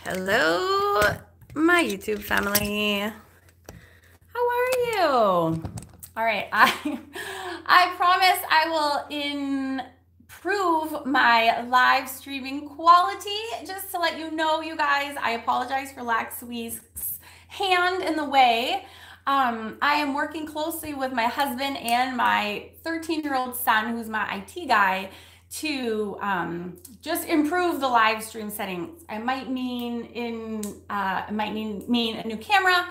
Hello, my YouTube family. How are you? All right, I promise I will improve my live streaming quality. Just to let you know, you guys, I apologize for Laxwee's hand in the way. I am working closely with my husband and my 13-year-old son, who's my IT guy, to just improve the live stream settings. I might mean mean a new camera.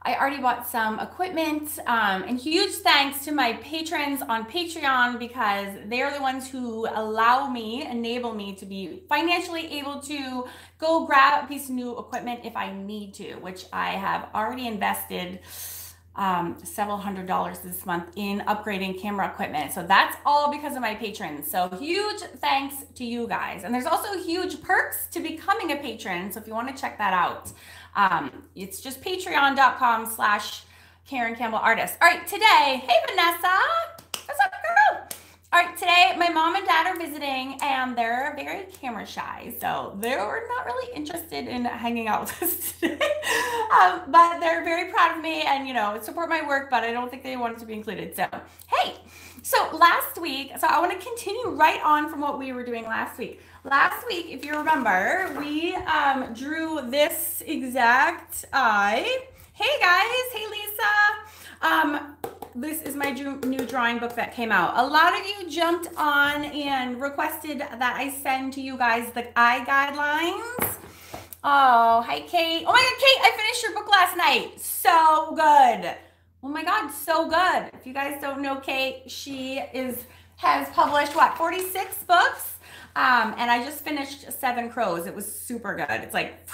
I already bought some equipment, and huge thanks to my patrons on Patreon, because they're the ones who enable me to be financially able to go grab a piece of new equipment if I need to, which I have already invested several $100s this month in upgrading camera equipment. So that's all because of my patrons. So huge thanks to you guys. And there's also huge perks to becoming a patron. So if you want to check that out, it's just patreon.com/Karen Campbell Artist. All right, today, hey Vanessa, what's up, girl? All right, today my mom and dad are visiting, and they're very camera shy, so they were not really interested in hanging out with us today. But they're very proud of me and, support my work, but I don't think they wanted to be included. So, hey, so last week, so I want to continue right on from what we were doing last week. Last week, if you remember, we drew this exact eye. Hey guys, hey Lisa. This is my new drawing book that came out. A lot of you jumped on and requested that I send to you guys the eye guidelines. Oh, hi Kate. Oh my God, Kate, I finished your book last night. So good. Oh my God, so good. If you guys don't know Kate, she has published, what, 46 books? And I just finished 7 Crows. It was super good. It's like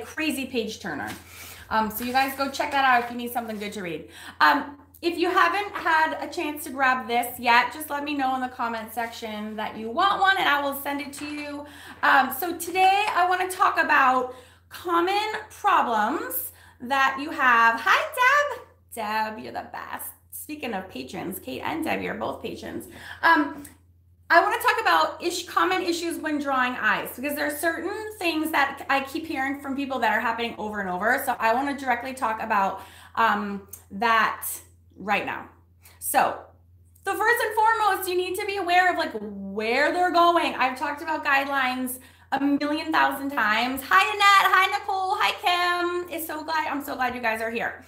crazy page turner. So you guys go check that out if you need something good to read. If you haven't had a chance to grab this yet, just let me know in the comment section that you want one and I will send it to you. So today I want to talk about common problems that you have. Hi, Deb. Deb, you're the best. Speaking of patrons, Kate and Debbie are both patrons. I want to talk about common issues when drawing eyes, because there are certain things that I keep hearing from people that are happening over and over. So I want to directly talk about that right now. So the first and foremost, you need to be aware of where they're going. I've talked about guidelines a million thousand times. Hi Annette, hi Nicole, hi Kim. I'm so glad you guys are here.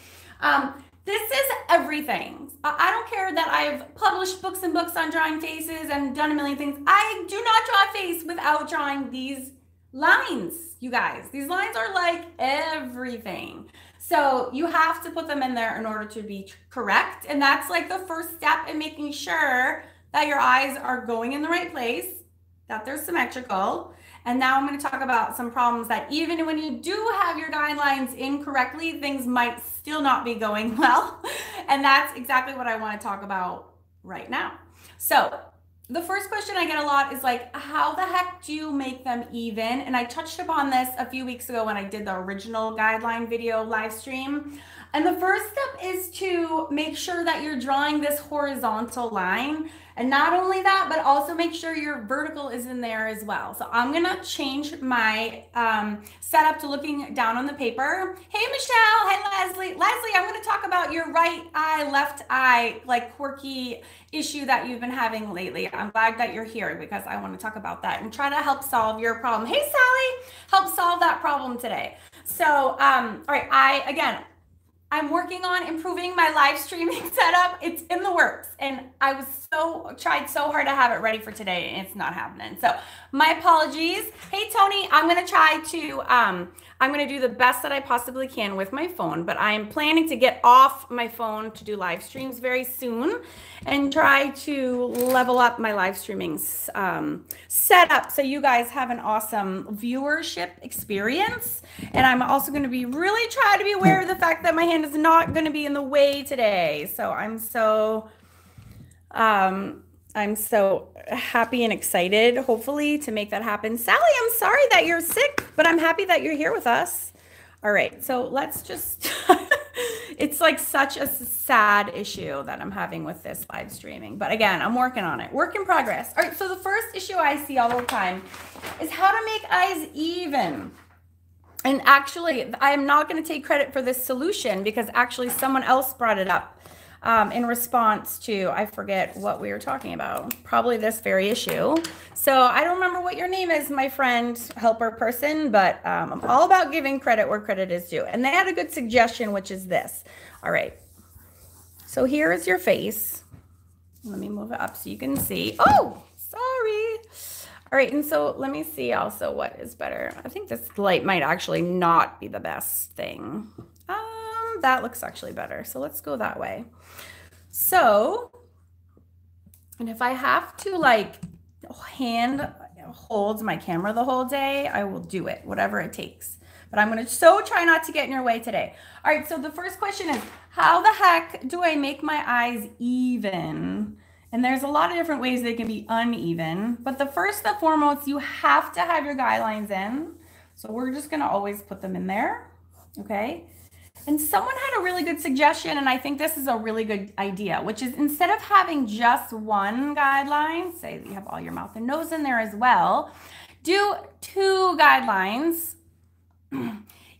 This is everything. I don't care that I've published books and books on drawing faces and done a million things. I do not draw a face without drawing these lines, you guys. These lines are like everything. So you have to put them in there in order to be correct. And that's like the first step in making sure that your eyes are going in the right place, that they're symmetrical. And now I'm going to talk about some problems that even when you do have your guidelines incorrectly, things might still not be going well. And that's exactly what I want to talk about right now. So the first question I get a lot is how the heck do you make them even? And I touched upon this a few weeks ago when I did the original guideline video live stream. And the first step is to make sure that you're drawing this horizontal line. And not only that, but also make sure your vertical is in there as well. So I'm gonna change my setup to looking down on the paper. Hey, Michelle, hey, Leslie. Leslie, I'm gonna talk about your right eye, left eye, quirky issue that you've been having lately. I'm glad that you're here because I wanna talk about that and try to help solve your problem. Hey, Sally, help solve that problem today. So, all right, I'm working on improving my live streaming setup. It's in the works, and I tried so hard to have it ready for today, and it's not happening. So my apologies. Hey Tony, I'm gonna do the best that I possibly can with my phone, but I'm planning to get off my phone to do live streams very soon and try to level up my live streaming setup so you guys have an awesome viewership experience. And I'm also going to be really trying to be aware of the fact that my hand is not going to be in the way today. So I'm so happy and excited, hopefully, to make that happen. Sally, I'm sorry that you're sick, but I'm happy that you're here with us. All right, so let's just, it's such a sad issue that I'm having with this live streaming. But again, I'm working on it. Work in progress. All right, so the first issue I see all the time is how to make eyes even. And actually, I'm not going to take credit for this solution because actually someone else brought it up in response to, I forget what we were talking about, probably this very issue. So I don't remember what your name is, my friend, helper person, but I'm all about giving credit where credit is due. And they had a good suggestion, which is this. All right. So here is your face. Let me move it up so you can see. Oh, sorry. All right, and so let me see also what is better. I think this light might actually not be the best thing. That looks actually better. So let's go that way. So, and if I have to like hand hold my camera the whole day, I will do it, whatever it takes. But I'm going to so try not to get in your way today. All right, so the first question is, how the heck do I make my eyes even? And there's a lot of different ways they can be uneven, but the first and foremost, you have to have your guidelines in. So we're just gonna always put them in there, okay? And someone had a really good suggestion, and I think this is a really good idea, which is instead of having just one guideline, say that you have all your mouth and nose in there as well, do 2 guidelines.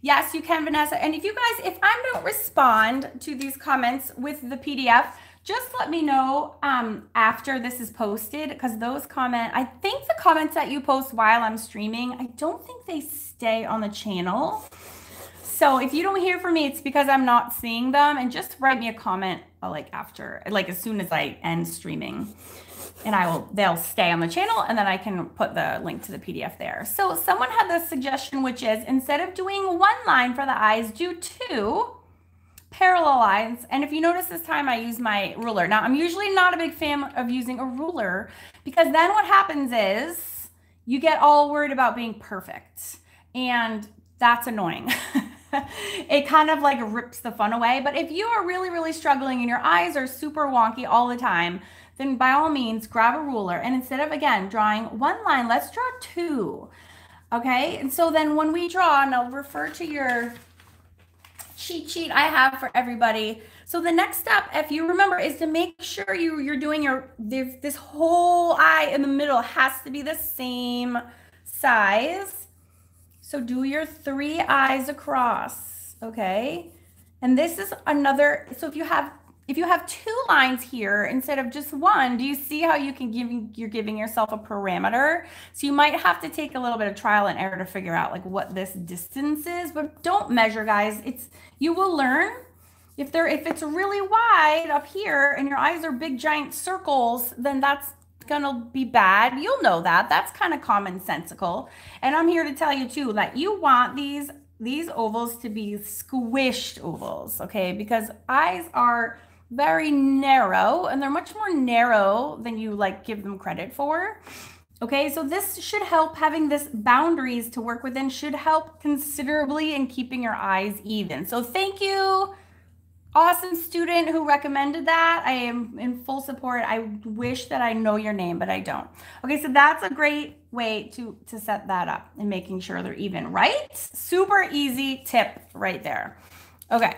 Yes, you can, Vanessa. And if you guys, if I don't respond to these comments with the PDF, just let me know after this is posted, because those I think the comments that you post while I'm streaming, I don't think they stay on the channel. So if you don't hear from me, it's because I'm not seeing them, and just write me a comment like after, like as soon as I end streaming, and they'll stay on the channel, and then I can put the link to the PDF there. So someone had this suggestion, which is instead of doing 1 line for the eyes, do 2 parallel lines. And if you notice this time I use my ruler. Now I'm usually not a big fan of using a ruler, because then what happens is you get all worried about being perfect, and that's annoying. It kind of like rips the fun away. But if you are really, really struggling and your eyes are super wonky all the time, then by all means grab a ruler, and instead of again drawing 1 line, let's draw 2. Okay, and so then when we draw, and I'll refer to your cheat sheet I have for everybody. So the next step, if you remember, is to make sure you're doing this whole eye in the middle has to be the same size. So do your 3 eyes across, okay? And this is another, so if you have 2 lines here instead of just 1, do you see how you're giving yourself a parameter? So you might have to take a little bit of trial and error to figure out like what this distance is, but don't measure, guys. You will learn. If it's really wide up here and your eyes are big giant circles, then that's gonna be bad. You'll know that. That's kind of commonsensical. And I'm here to tell you too that you want these ovals to be squished ovals, okay? Because eyes are very narrow, and they're much more narrow than you like give them credit for. Okay, so this should help, having this boundaries to work within should help considerably in keeping your eyes even. So thank you, awesome student who recommended that. I am in full support. I wish that I know your name, but I don't. Okay, so that's a great way to set that up and making sure they're even, right? Super easy tip right there. Okay.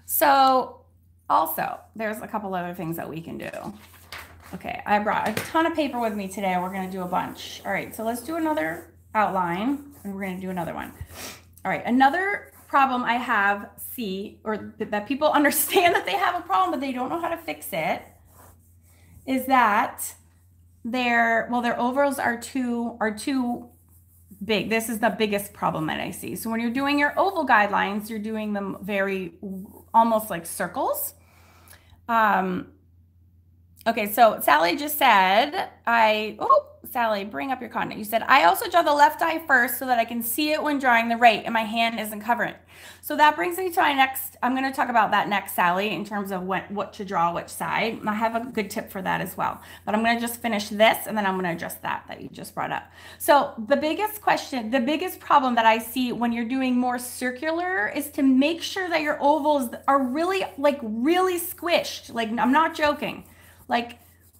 So also, there's a couple other things that we can do. Okay, I brought a ton of paper with me today. We're going to do a bunch. All right, so let's do another outline, and we're going to do another one. All right, another problem I have, or that people understand that they have a problem, but they don't know how to fix it, is that their ovals are too big. This is the biggest problem that I see. So when you're doing your oval guidelines, you're doing them almost like circles. Okay, so Sally just said, Sally, bring up your content. You said, I also draw the left eye first so that I can see it when drawing the right and my hand isn't covering. So that brings me to my next, I'm going to talk about that next, Sally, in terms of what to draw which side. I have a good tip for that as well. But I'm going to just finish this, and then I'm going to address that you just brought up. So the biggest problem that I see when you're doing more circular is to make sure that your ovals are really squished. Like, I'm not joking. Like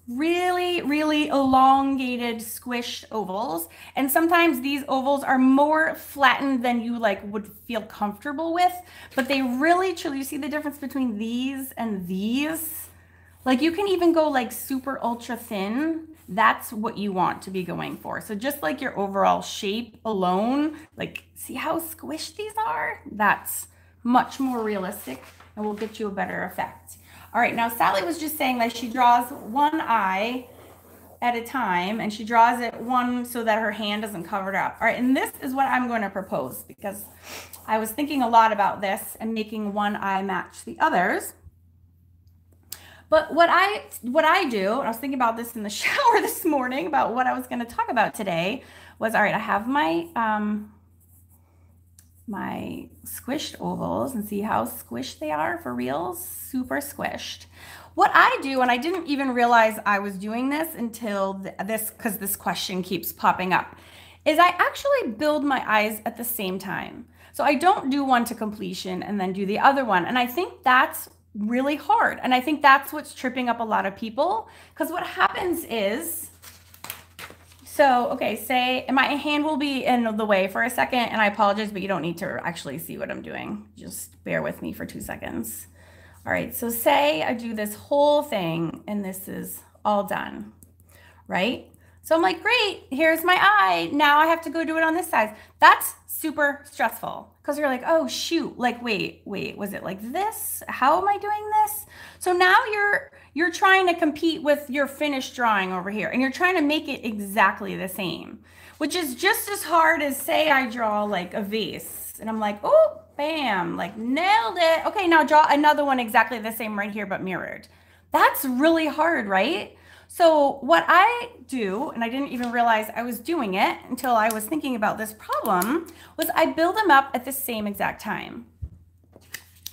really, really elongated, squished ovals. And sometimes these ovals are more flattened than you would feel comfortable with, but they really, truly, you see the difference between these and these? Like you can even go like super ultra thin That's what you want to be going for. So just like your overall shape alone, like see how squished these are? That's much more realistic and will get you a better effect. All right, now Sally was just saying that she draws one eye at a time, and she draws it one so that her hand doesn't cover it up. All right, and this is what I'm going to propose, because I was thinking a lot about this and making one eye match the others. But what I do, and I was thinking about this in the shower this morning about what I was going to talk about today, was, all right, I have my my squished ovals, and see how squished they are for real, super squished. What I do, and I didn't even realize I was doing this until because this question keeps popping up, is I actually build my eyes at the same time. So I don't do one to completion and then do the other one. And I think that's really hard. And I think that's what's tripping up a lot of people, because what happens is, so, okay, say, and my hand will be in the way for a second, and I apologize, but you don't need to actually see what I'm doing. Just bear with me for 2 seconds. All right, so say I do this whole thing and this is all done, right? So I'm like, great, here's my eye. Now I have to go do it on this side. That's super stressful, because you're like, oh shoot, like, wait, was it like this? How am I doing this? So now you're trying to compete with your finished drawing over here, and you're trying to make it exactly the same, which is just as hard as, say I draw like a vase, and I'm like, oh, bam, like nailed it. Okay, now draw another one exactly the same right here, but mirrored. That's really hard, right? So what I do, and I didn't even realize I was doing it until I was thinking about this problem, was I build them up at the same exact time.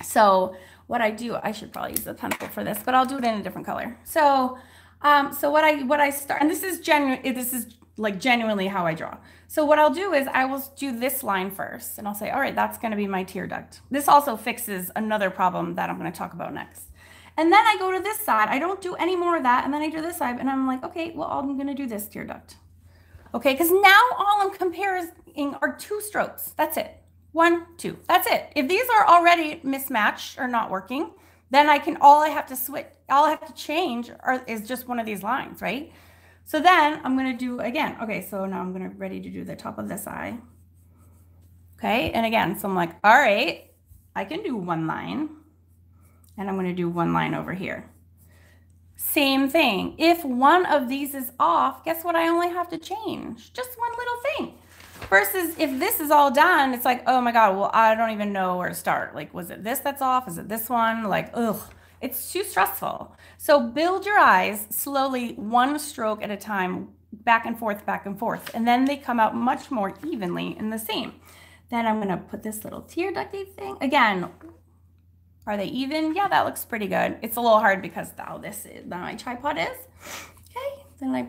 So what I do, I should probably use the pencil for this, but I'll do it in a different color. So what I start, and this is like genuinely how I draw. So what I'll do is I will do this line first, and I'll say, all right, that's going to be my tear duct. This also fixes another problem that I'm going to talk about next. And then I go to this side. I don't do any more of that. And then I do this side, and I'm like, okay, well, I'm going to do this tear duct. Okay, because now all I'm comparing are 2 strokes. That's it. 1, 2. That's it. If these are already mismatched or not working, then all I have to change is just one of these lines, right? So then I'm going to do again. Okay, so now I'm ready to do the top of this eye. Okay, and again, so I'm like, all right, I can do one line, and I'm going to do one line over here. Same thing. If one of these is off, guess what I only have to change? Just one little thing. Versus if this is all done, it's like, oh my God, well, I don't even know where to start. Like, was it this that's off? Is it this one? Like, ugh. It's too stressful. So build your eyes slowly, 1 stroke at a time, back and forth, and then they come out much more evenly in the same. Then I'm gonna put this little tear ducty thing. Again, are they even? Yeah, that looks pretty good. It's a little hard because how my tripod is. Okay, then I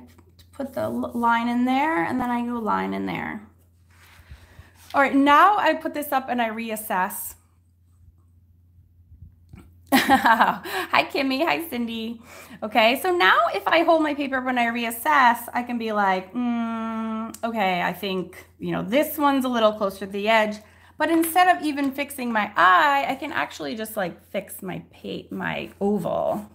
put the line in there, and then I go line in there. All right, now I put this up and I reassess. Hi, Kimmy. Hi, Cindy. Okay, so now if I hold my paper when I reassess, I can be like, okay, I think, this one's a little closer to the edge. But instead of even fixing my eye, I can actually just like fix my oval.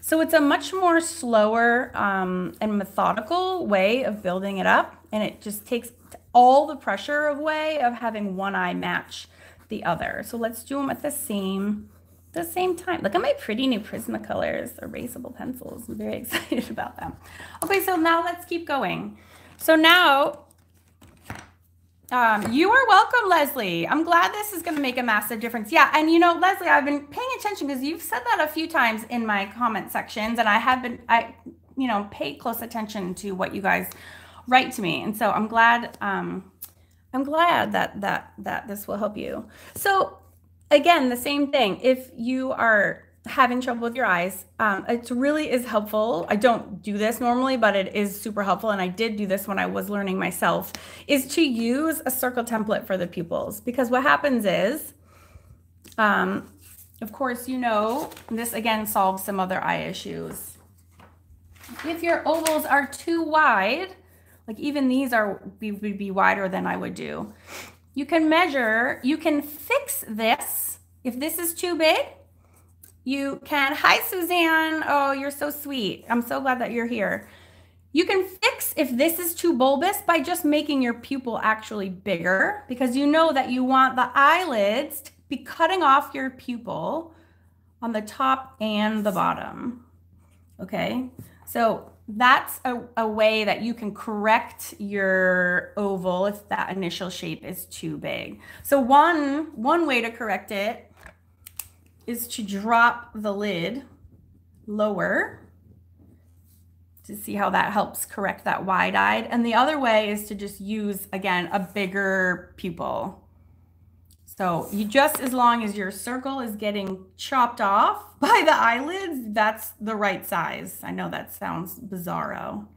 So it's a much more slower and methodical way of building it up. And it just takes all the pressure away of having one eye match the other. So let's do them at the same time. Look at my pretty new Prismacolors erasable pencils. I'm very excited about them. Okay, so now let's keep going. So now, you are welcome, Leslie. I'm glad this is going to make a massive difference. Yeah, and Leslie, I've been paying attention because you've said that a few times in my comment sections, and I pay close attention to what you guys write to me, and so I'm glad that this will help you. So again, the same thing. If you are having trouble with your eyes, it really is helpful. I don't do this normally, but it is super helpful. And I did do this when I was learning myself, is to use a circle template for the pupils. Because what happens is, of course, this again solves some other eye issues. If your ovals are too wide, like even these would be wider than I would do. You can measure, you can fix this. If this is too big, you can, hi Suzanne, oh, you're so sweet. I'm so glad that you're here. You can fix if this is too bulbous by just making your pupil actually bigger, because you know that you want the eyelids to be cutting off your pupil on the top and the bottom. Okay, so that's a way that you can correct your oval if that initial shape is too big. So one way to correct it is to drop the lid lower, to see how that helps correct that wide-eyed. And the other way is to just use, again, a bigger pupil. So you just, as long as your circle is getting chopped off by the eyelids, that's the right size. I know that sounds bizarro.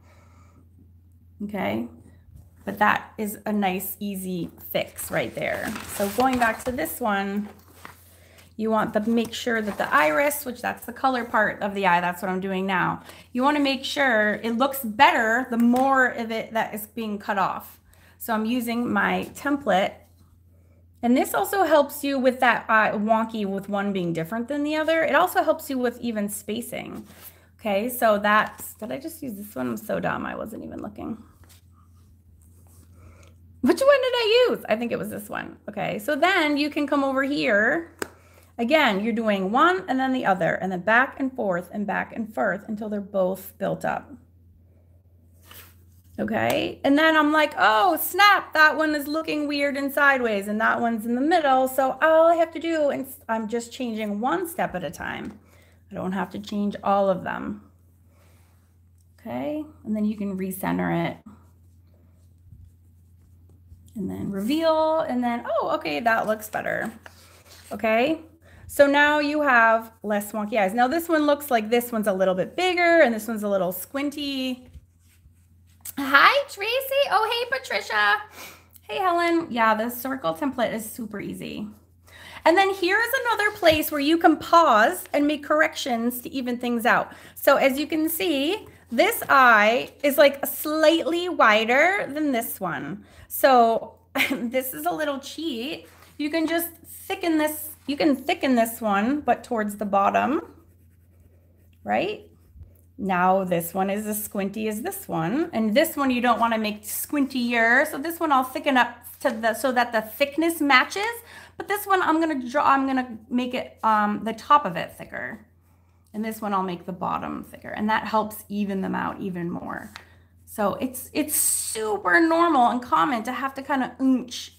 Okay, but that is a nice, easy fix right there. So going back to this one, you want to make sure that the iris, which that's the color part of the eye, that's what I'm doing now. You want to make sure it looks better the more of it that is being cut off. So I'm using my template. And this also helps you with that wonky with one being different than the other. It also helps you with even spacing. Okay, so that's, did I just use this one? I'm so dumb, I wasn't even looking. Which one did I use? I think it was this one. Okay, so then you can come over here. Again, you're doing one and then the other, and then back and forth until they're both built up. Okay, and then I'm like, oh snap, that one is looking weird and sideways and that one's in the middle. So all I have to do, and I'm just changing one step at a time. I don't have to change all of them. Okay, and then you can recenter it. And then reveal, and then, oh, okay, that looks better. Okay, so now you have less wonky eyes. Now this one looks like this one's a little bit bigger and this one's a little squinty. Hi, Tracy. Oh, hey, Patricia. Hey, Helen. Yeah, the circle template is super easy. And then here's another place where you can pause and make corrections to even things out. So as you can see, this eye is like slightly wider than this one. So this is a little cheat. You can just thicken this. You can thicken this one, but towards the bottom, right? Now this one is as squinty as this one, and this one you don't want to make squintier. So this one I'll thicken up to so that the thickness matches. But this one I'm gonna make it the top of it thicker, and this one I'll make the bottom thicker, and that helps even them out even more. So it's super normal and common to have to kind of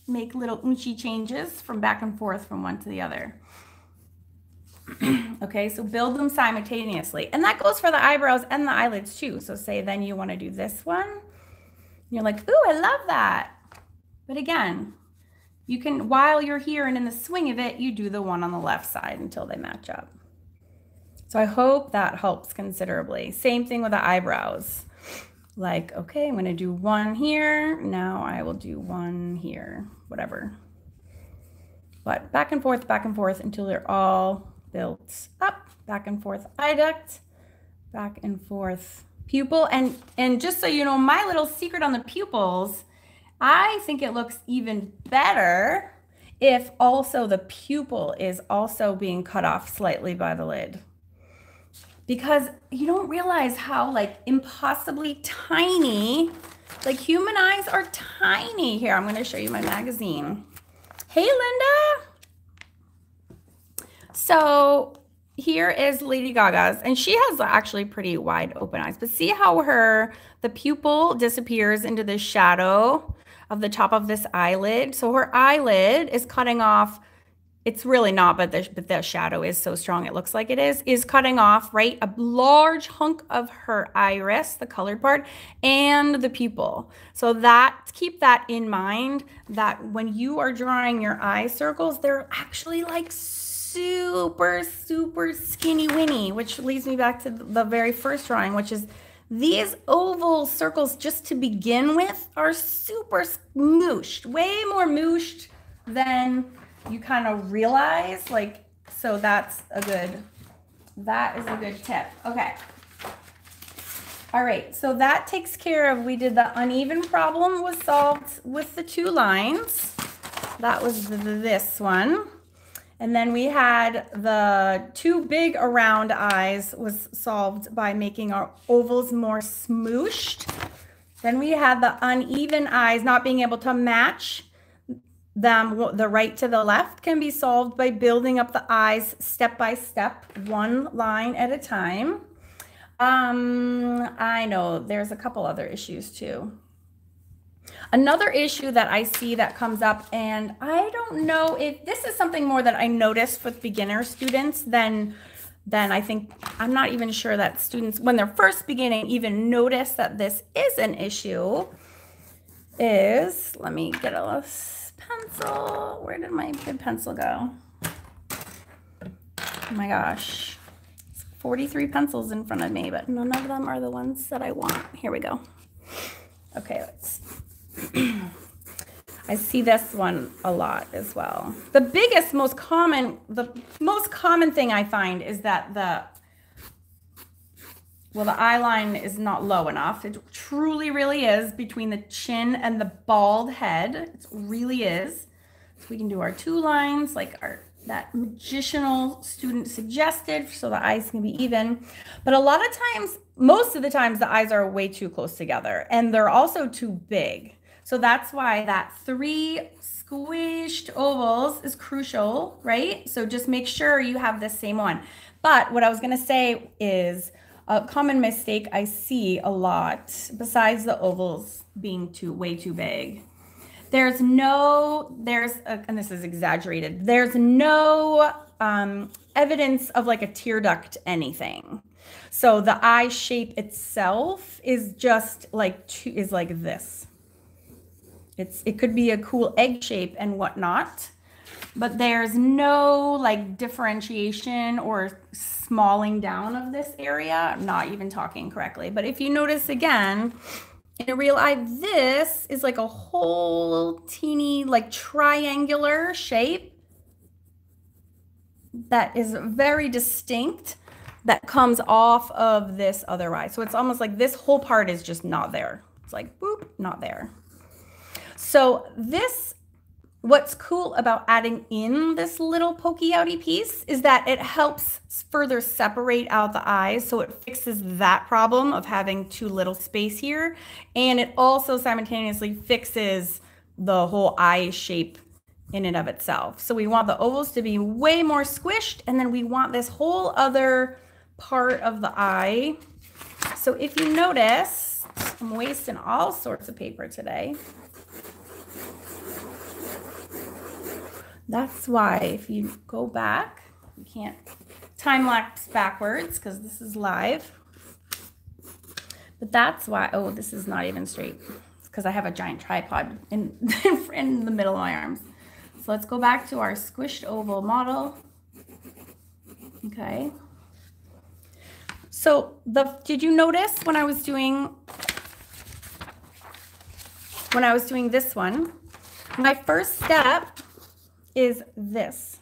make little oonchy changes from back and forth from one to the other. Okay, so build them simultaneously. And that goes for the eyebrows and the eyelids too. So say then you want to do this one. You're like, ooh, I love that. But again, you can, while you're here and in the swing of it, you do the one on the left side until they match up. So I hope that helps considerably. Same thing with the eyebrows. Like, okay, I'm going to do one here. Now I will do one here, whatever. But back and forth until they're all built up. Back and forth eye duct, back and forth pupil. And just so you know, my little secret on the pupils, I think it looks even better if also the pupil is also being cut off slightly by the lid. Because you don't realize how like impossibly tiny, like human eyes are tiny. Here, I'm going to show you my magazine. Hey, Linda. So here is Lady Gaga's, and she has actually pretty wide open eyes, but see how the pupil disappears into the shadow of the top of this eyelid. So her eyelid is cutting off. It's really not, but the shadow is so strong it looks like it is cutting off, right? A large hunk of her iris, the colored part, and the pupil. So keep that in mind, that when you are drawing your eye circles, they're actually like super, super skinny winny, which leads me back to the very first drawing, which is these oval circles just to begin with are super smooshed, way more mooshed than you kind of realize. Like, so that is a good tip. Okay. All right, so that takes care of, we did the uneven problem was solved with the two lines. That was this one. And then we had the too big around eyes was solved by making our ovals more smooshed. Then we had the uneven eyes not being able to match them. The right to the left can be solved by building up the eyes step by step, one line at a time. I know there's a couple other issues too. Another issue that I see that comes up, and I don't know if this is something more that I notice with beginner students than I think, I'm not even sure that students, when they're first beginning, even notice that this is an issue, is, let me get a pencil. Where did my good pencil go? Oh my gosh. 43 pencils in front of me, but none of them are the ones that I want. Here we go. Okay, let's I see this one a lot as well. The most common thing I find is that the eye line is not low enough. It truly really is between the chin and the bald head. It really is. So we can do our two lines like that magicianal student suggested, so the eyes can be even. But a lot of times, most of the times, the eyes are way too close together, and they're also too big. So that's why that 3 squished ovals is crucial, right? So just make sure you have the same one. But what I was gonna say is a common mistake I see a lot, besides the ovals being way too big, and this is exaggerated, there's no evidence of like a tear duct anything. So the eye shape itself is just like this. It could be a cool egg shape and whatnot, but there's no like differentiation or smalling down of this area. I'm not even talking correctly, but if you notice again, in a real eye, this is like a whole teeny like triangular shape that is very distinct that comes off of this other eye. So it's almost like this whole part is just not there. It's like, boop, not there. So what's cool about adding in this little pokey outy piece is that it helps further separate out the eyes. So it fixes that problem of having too little space here. And it also simultaneously fixes the whole eye shape in and of itself. So we want the ovals to be way more squished, and then we want this whole other part of the eye. So if you notice, I'm wasting all sorts of paper today. That's why if you go back, you can't time lapse backwards because this is live. But that's why, oh, this is not even straight. It's because I have a giant tripod in the middle of my arms. So let's go back to our squished oval model. Okay. So did you notice when I was doing this one, my first step is this.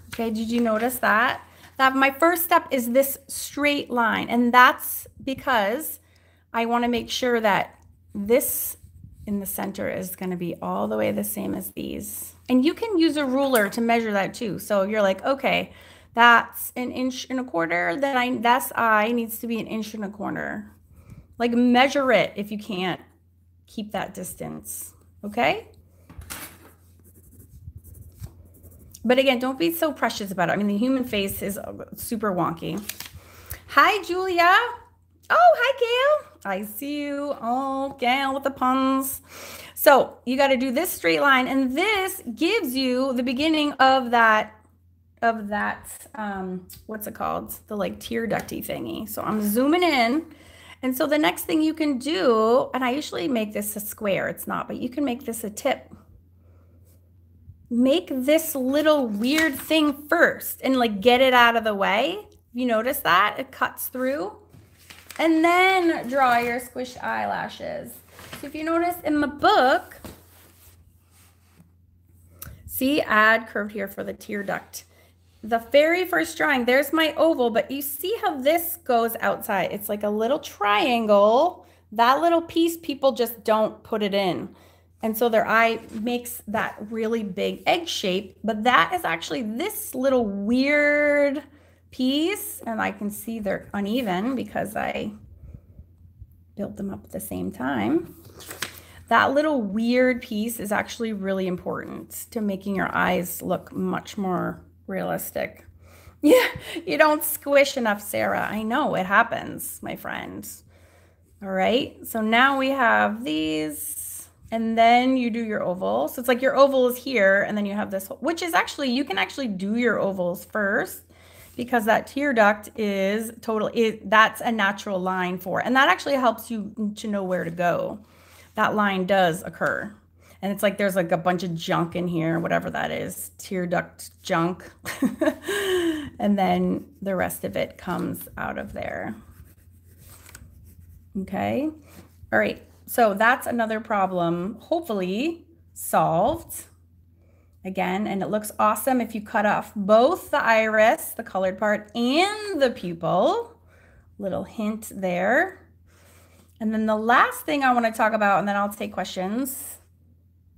Okay, did you notice that? That my first step is this straight line, and that's because I want to make sure that this in the center is going to be all the way the same as these. And you can use a ruler to measure that too. So you're like, okay, that's 1.25 inches, then this eye needs to be 1.25 inches. Like measure it if you can't keep that distance, okay? But again, don't be so precious about it. I mean, the human face is super wonky. Hi, Julia. Oh, hi, Gail. I see you. Oh, Gail with the puns. So you got to do this straight line, and this gives you the beginning of that, what's it called? The like tear ducty thingy. So I'm zooming in. And so the next thing you can do, and I usually make this a square, it's not, but you can make this a tip. Make this little weird thing first and like get it out of the way. You notice that? It cuts through. And then draw your squished eyelashes. So if you notice in the book, see, add curved here for the tear duct. The very first drawing, there's my oval, but you see how this goes outside. It's like a little triangle. That little piece, people just don't put it in. And so their eye makes that really big egg shape, but that is actually this little weird piece. And I can see they're uneven because I built them up at the same time. That little weird piece is actually really important to making your eyes look much more realistic. Yeah, you don't squish enough, Sarah. I know it happens, my friends. All right, so now we have these, and then you do your oval. So it's like your oval is here, and then you have this, which is actually, you can actually do your ovals first because that tear duct is that's a natural line for, and that actually helps you to know where to go. That line does occur. And it's like there's like a bunch of junk in here, whatever that is, tear duct junk. And then the rest of it comes out of there. Okay. All right. So that's another problem, hopefully solved. Again, and it looks awesome if you cut off both the iris, the colored part, and the pupil. Little hint there. And then the last thing I want to talk about, and then I'll take questions.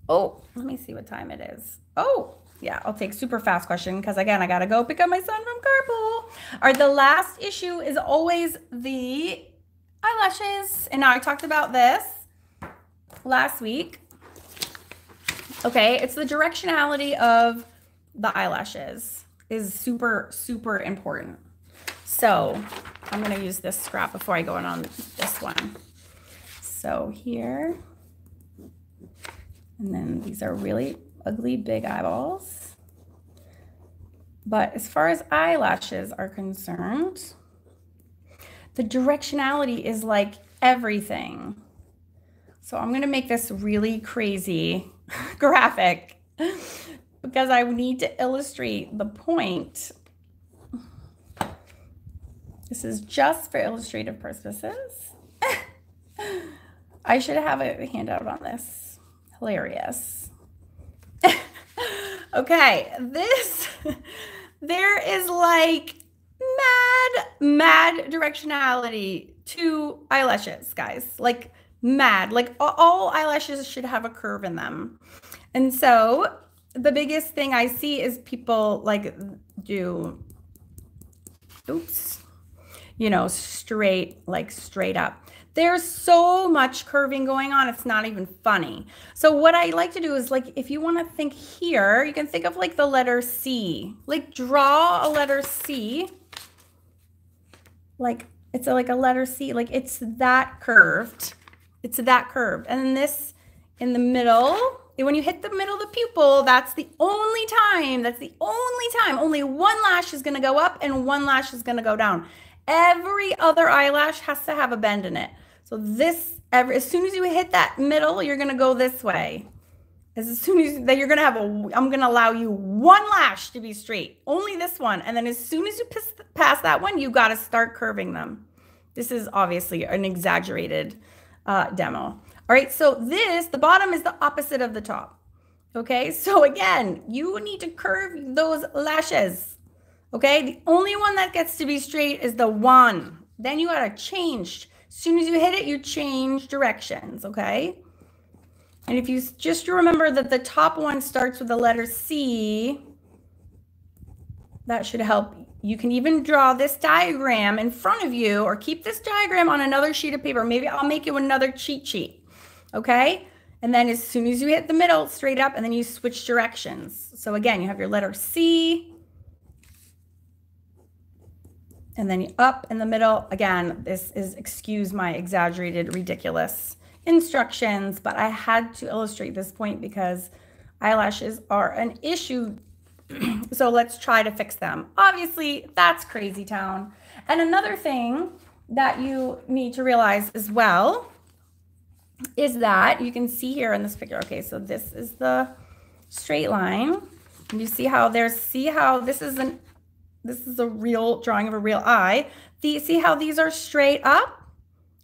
Oh, let me see what time it is. Oh, yeah, I'll take super fast question because again, I got to go pick up my son from carpool. All right, the last issue is always the eyelashes. And now I talked about this last week. Okay, it's the directionality of the eyelashes is super, super important. So I'm going to use this scrap before I go on this one. So here, and then these are really ugly big eyeballs. But as far as eyelashes are concerned, the directionality is like everything. So I'm going to make this really crazy graphic because I need to illustrate the point. This is just for illustrative purposes. I should have a handout on this. Hilarious. Okay, there is like mad directionality to eyelashes, guys. Like mad, like all eyelashes should have a curve in them. And so the biggest thing I see is people like do, oops, you know, straight up. There's so much curving going on, it's not even funny. So what I like to do is like, if you want to think here, you can think of like the letter C. Like draw a letter C. Like it's like a letter C, like it's that curved. It's that curved. And then this in the middle, when you hit the middle of the pupil, that's the only time, only one lash is going to go up and one lash is going to go down. Every other eyelash has to have a bend in it. So this, as soon as you hit that middle, you're going to go this way. As soon as that, you're going to have I'm going to allow you one lash to be straight, only this one. And then as soon as you pass that one, you got to start curving them. This is obviously an exaggerated demo. All right. So the bottom is the opposite of the top. Okay. So again, you need to curve those lashes. Okay. The only one that gets to be straight is the one. Then you got to change. As soon as you hit it, you change directions. Okay. And if you just remember that the top one starts with the letter C, that should help. You can even draw this diagram in front of you or keep this diagram on another sheet of paper. Maybe I'll make you another cheat sheet. Okay. And then as soon as you hit the middle, straight up, and then you switch directions. So again, you have your letter C. And then up in the middle. Again, this is, excuse my exaggerated, ridiculous instructions, but I had to illustrate this point because eyelashes are an issue. So let's try to fix them. Obviously, that's crazy town. And another thing that you need to realize as well is that you can see here in this picture. Okay, so this is the straight line. And you see how this is a real drawing of a real eye. See how these are straight up?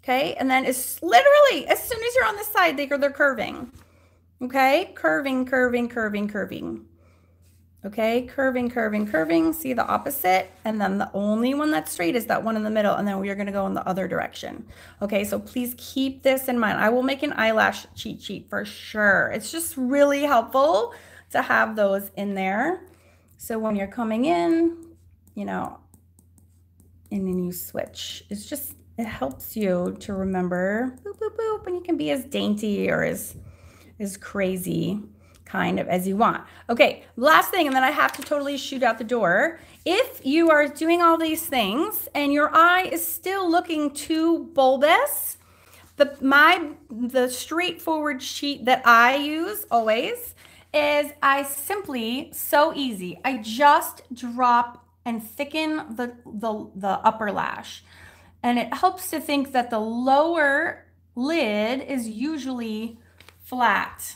Okay, and then it's literally, as soon as you're on this side, they're curving. Okay, curving. Okay, curving, curving, curving. See the opposite? And then the only one that's straight is that one in the middle. And then we're going to go in the other direction. Okay, so please keep this in mind. I will make an eyelash cheat sheet for sure. It's just really helpful to have those in there. So when you're coming in, you know, and then you switch. It's just, it helps you to remember, boop, boop, boop, and you can be as dainty or as crazy kind of as you want. Okay, last thing, and then I have to totally shoot out the door. If you are doing all these things and your eye is still looking too bulbous, the straightforward sheet that I use always is I simply, so easy, I just drop and thicken the upper lash. And it helps to think that the lower lid is usually flat.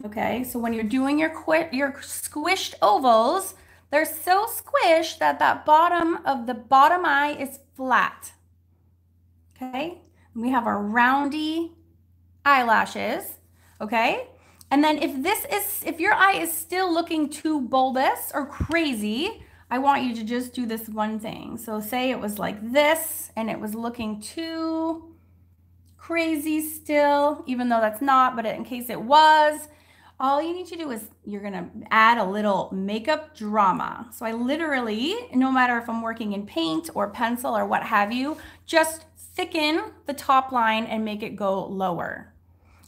Okay, so when you're doing your squished ovals, they're so squished that that bottom of the bottom eye is flat. Okay, and we have our roundy eyelashes. Okay, and then if your eye is still looking too bulbous or crazy, I want you to just do this one thing. So say it was like this and it was looking too crazy still, even though that's not, but in case it was, all you need to do is you're gonna add a little makeup drama. So I literally, no matter if I'm working in paint or pencil or what have you, just thicken the top line and make it go lower.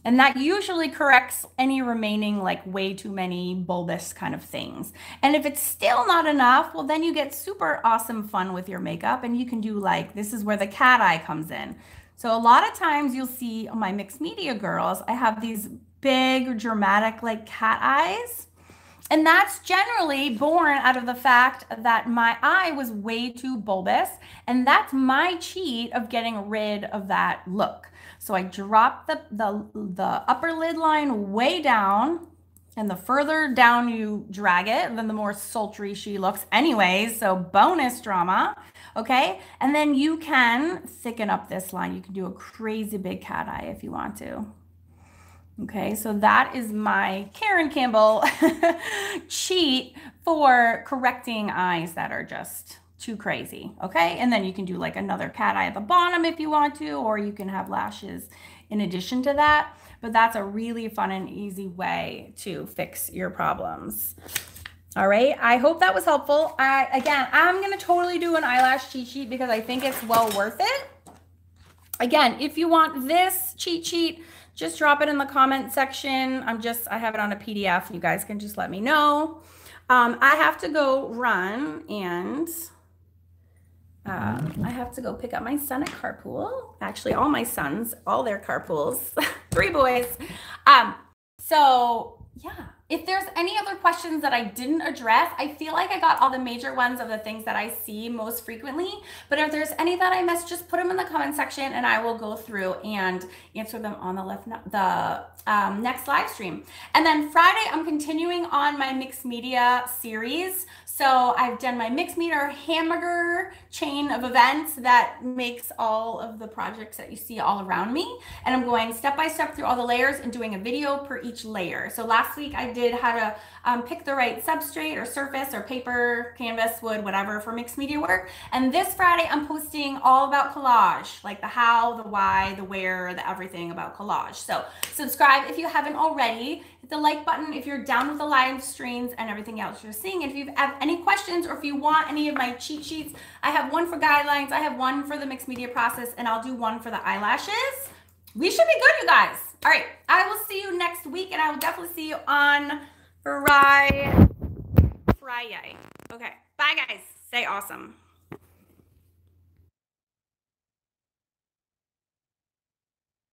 And that usually corrects any remaining like way too many bulbous kind of things. And if it's still not enough, well then you get super awesome fun with your makeup and you can do like, this is where the cat eye comes in. So a lot of times you'll see on my mixed media girls, I have these big dramatic like cat eyes. And that's generally born out of the fact that my eye was way too bulbous. And that's my cheat of getting rid of that look. So I drop the upper lid line way down, and the further down you drag it, then the more sultry she looks anyways. So bonus drama, okay? And then you can thicken up this line. You can do a crazy big cat eye if you want to. Okay, so that is my Karen Campbell cheat for correcting eyes that are just too crazy, okay? And then you can do like another cat eye at the bottom if you want to, or you can have lashes in addition to that. But that's a really fun and easy way to fix your problems. All right, I hope that was helpful. Again, I'm gonna totally do an eyelash cheat sheet because I think it's well worth it. Again, if you want this cheat sheet, just drop it in the comment section. I have it on a PDF. You guys can just let me know. I have to go run and I have to go pick up my son at carpool. Actually, all my sons, all their carpools, 3 boys. So yeah, if there's any other questions that I didn't address, I feel like I got all the major ones of the things that I see most frequently. But if there's any that I missed, just put them in the comment section and I will go through and answer them on the next live stream. And then Friday, I'm continuing on my mixed media series. So I've done my mixed media hamburger chain of events that makes all of the projects that you see all around me. And I'm going step by step through all the layers and doing a video per each layer. So last week I did how to pick the right substrate or surface or paper, canvas, wood, whatever for mixed media work. And this Friday I'm posting all about collage, like the how, the why, the where, the everything about collage. So subscribe if you haven't already. Hit the like button if you're down with the live streams and everything else you're seeing. If you have any questions or if you want any of my cheat sheets, I have one for guidelines, I have one for the mixed media process, and I'll do one for the eyelashes. We should be good, you guys. All right, I will see you next week, and I will definitely see you on Friday. Okay, bye guys. Stay awesome.